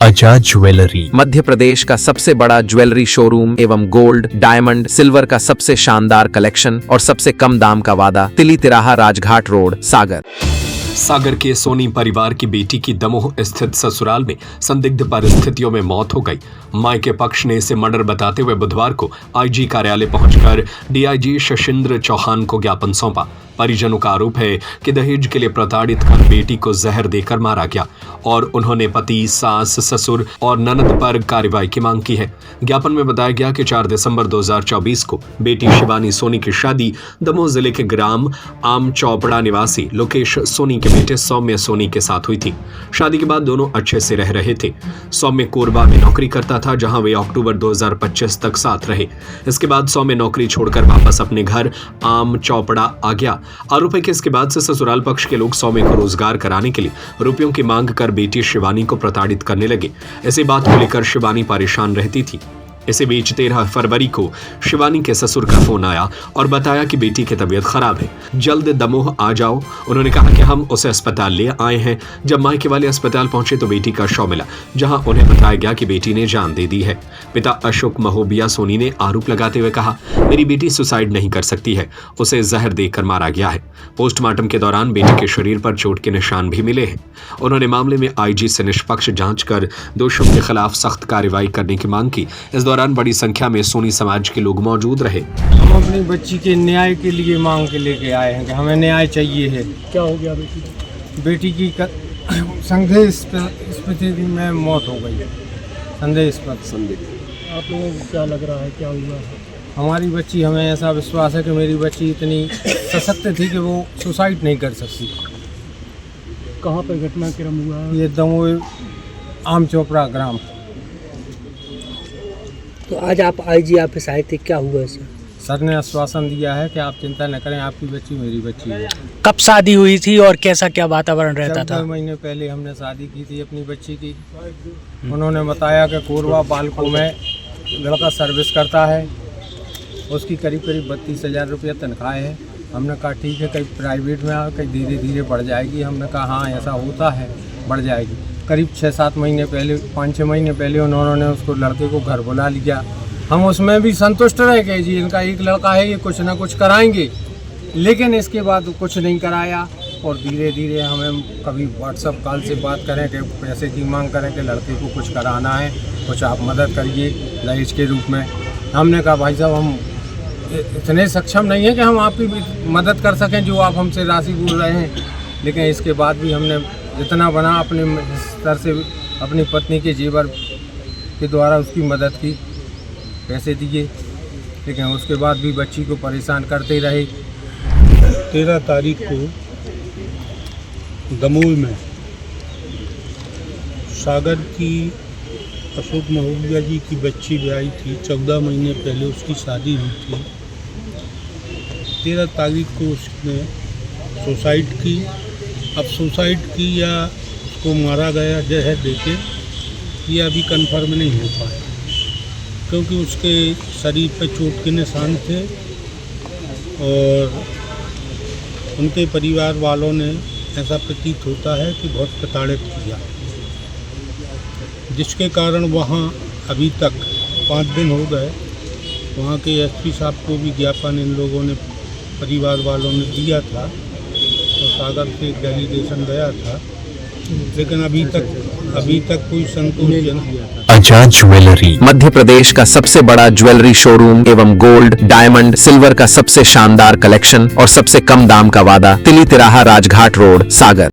आजाद jewellery Madhya Pradesh का सबसे बड़ा ज्वेलरी शोरूम एवं गोल्ड, डायमंड, सिल्वर का सबसे शानदार कलेक्शन और सबसे कम दाम का वादा। तिली तिराहा, राजघाट रोड, सागर। सागर के सोनी परिवार की बेटी की दमोह स्थित ससुराल में संदिग्ध परिस्थितियों में मौत हो गई। मायके पक्ष ने इसे मर्डर बताते हुए बुधवार को आईजी कार्यालय पहुंचकर डीआईजी शशिंद्र चौहान को ज्ञापन सौंपा। परिजनों का आरोप है कि दहेज के लिए प्रताड़ित कर बेटी को जहर देकर मारा गया और उन्होंने पति, सास, ससुर और ननद पर कार्रवाई की मांग की है। ज्ञापन में बताया गया कि 4 दिसंबर 2024 को बेटी शिवानी सोनी की शादी दमोह जिले के ग्राम आम चौपड़ा निवासी लोकेश सोनी के बेटे सौम्य सोनी के साथ हुई थी। शादी के बाद दोनों अच्छे से रह रहे थे। सौम्य कोरबा में नौकरी करता था, जहां वे अक्टूबर 2025 तक साथ रहे। इसके बाद सौम्य नौकरी छोड़कर वापस अपने घर आम चौपड़ा आ गया। आरोप है कि इसके बाद से ससुराल पक्ष के लोग सौम्य को रोजगार कराने के लिए रुपयों की मांग कर बेटी शिवानी को प्रताड़ित करने लगे। इसी बात को लेकर शिवानी परेशान रहती थी। इसी बीच 13 फरवरी को शिवानी के ससुर का फोन आया और बताया कि बेटी की तबीयत खराब है, जल्द दमोह आ जाओ। उन्होंने कहा कि हम उसे अस्पताल ले आए हैं। जब मायके वाले अस्पताल पहुंचे तो बेटी का शव मिला, जहां उन्हें बताया गया कि बेटी ने जान दे दी है। पिता अशोक महोबिया सोनी ने आरोप लगाते हुए कहा, मेरी बेटी सुसाइड नहीं कर सकती है, उसे जहर देकर मारा गया है। पोस्टमार्टम के दौरान बेटी के शरीर पर चोट के निशान भी मिले हैं। उन्होंने मामले में आईजी से निष्पक्ष जांच कर दोषियों के खिलाफ सख्त कार्रवाई करने की मांग की। इस दौरान बड़ी संख्या में सोनी समाज के लोग मौजूद रहे। हम अपनी बच्ची के न्याय के लिए मांग के लेके आए हैं कि हमें न्याय चाहिए है। क्या हो गया बेटी की संदेह स्थिति में मौत हो गई है। संदेह आप लोगों को क्या लग रहा है, क्या हुआ है? हमारी बच्ची, हमें ऐसा विश्वास है कि मेरी बच्ची इतनी सशक्त थी कि वो सुसाइड नहीं कर सकती। कहाँ पर घटनाक्रम हुआ है? ये दमोह आम चोपड़ा ग्राम। तो आज आप आईजी ऑफिस आए थे, क्या हुआ सर? सर ने आश्वासन दिया है कि आप चिंता न करें, आपकी बच्ची मेरी बच्ची है। कब शादी हुई थी और कैसा क्या वातावरण रहता था? 14 महीने पहले हमने शादी की थी अपनी बच्ची की। उन्होंने बताया कि कोरबा बालको में लड़का सर्विस करता है, उसकी करीब 32,000 रुपया तनख्वाह है। हमने कहा ठीक है, कहीं प्राइवेट में आ, कहीं धीरे धीरे बढ़ जाएगी। हमने कहा हाँ ऐसा होता है, बढ़ जाएगी। करीब 6-7 महीने पहले, 5-6 महीने पहले उन्होंने उसको लड़के को घर बुला लिया। हम उसमें भी संतुष्ट रहे कि जी इनका एक लड़का है, ये कुछ ना कुछ कराएंगे, लेकिन इसके बाद कुछ नहीं कराया। और धीरे धीरे हमें कभी व्हाट्सएप कॉल से बात करें कि पैसे की मांग करें कि लड़के को कुछ कराना है, कुछ आप मदद करिए दहेज के रूप में। हमने कहा भाई साहब हम इतने सक्षम नहीं है कि हम आपकी मदद कर सकें जो आप हमसे राशि बोल रहे हैं, लेकिन इसके बाद भी हमने जितना बना अपने स्तर से अपनी पत्नी के जेवर के द्वारा उसकी मदद की, पैसे दिए, लेकिन उसके बाद भी बच्ची को परेशान करते रहे। 13 तारीख को दमोह में सागर की अशोक महोबिया जी की बच्ची ब्याई थी। 14 महीने पहले उसकी शादी हुई थी। 13 तारीख को उसने सुसाइड की। अब सुसाइड की या उसको मारा गया जहर देके, ये अभी कंफर्म नहीं हो पाया, क्योंकि उसके शरीर पर चोट के निशान थे और उनके परिवार वालों ने ऐसा प्रतीत होता है कि बहुत प्रताड़ित किया, जिसके कारण वहाँ अभी तक 5 दिन हो गए वहाँ के एसपी साहब को भी ज्ञापन इन लोगों ने, परिवार वालों ने दिया था और सागर से डेलीगेशन गया था, लेकिन अभी तक कोई संतोषजनक। आजाद ज्वेलरी मध्य प्रदेश का सबसे बड़ा ज्वेलरी शोरूम एवं गोल्ड, डायमंड, सिल्वर का सबसे शानदार कलेक्शन और सबसे कम दाम का वादा। तिली तिराहा, राजघाट रोड, सागर।